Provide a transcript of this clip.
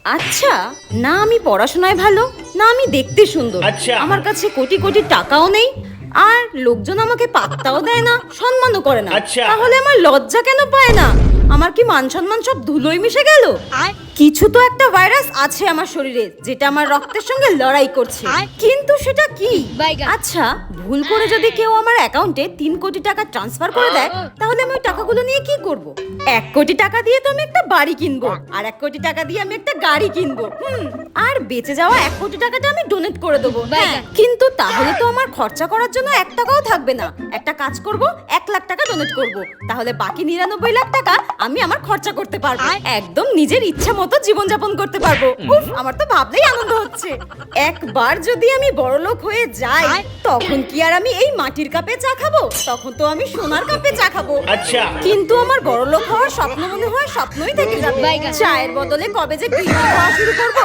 আচ্ছা, না আমি পড়াশোনায় ভালো, না আমি দেখতে সুন্দর, আচ্ছা। আমার কাছে কোটি কোটি টাকাও নেই, আর লোকজন আমাকে পাত্তাও দেয় না, সম্মানও করে না। আচ্ছা। তাহলে আমার লজ্জা কেন পায় না? আমার কি মান সম্মান সব ধুলোয় মিশে গেল? কিছু তো একটা ভাইরাস আছে আমার শরীরে, যেটা আমার রক্তের সঙ্গে লড়াই করছে, কিন্তু সেটা কি? আচ্ছা, ভুল করে যদি কেউ আমার অ্যাকাউন্টে 3 কোটি টাকা ট্রান্সফার করে দেয়, তাহলে আমি ওই টাকাগুলো নিয়ে কি করব? 1 কোটি টাকা দিয়ে তো আমি একটা বাড়ি কিনবো, আর 1 কোটি টাকা দিয়ে আমি একটা গাড়ি কিনবো, আর বেঁচে যাওয়া 1 কোটি টাকাটা আমি ডোনেট করে দেবো। হ্যাঁ, কিন্তু তাহলে তো আমার খরচা করার জন্য 1 টাকাও থাকবে না। একটা কাজ করব, 1 লাখ টাকা ডোনেট করব, তাহলে বাকি 99 লাখ টাকা আমি আমার খরচা করতে পারবো, একদম নিজের ইচ্ছা মতো জীবনযাপন করতে পারবো। উফ, আমার তো ভাবলেই আনন্দ হচ্ছে। একবার যদি আমি বড়লোক হয়ে যাই, তখন কি আর আমি এই মাটির কাপে চা খাবো? তখন তো আমি সোনার কাপে চা খাবো। আচ্ছা। কিন্তু আমার বড়লোক হওয়ার স্বপ্ন মনে হয় স্বপ্নই থেকে যাবে। চায়ের বদলে কবে যে গ্রিন টি খাওয়া শুরু করবো,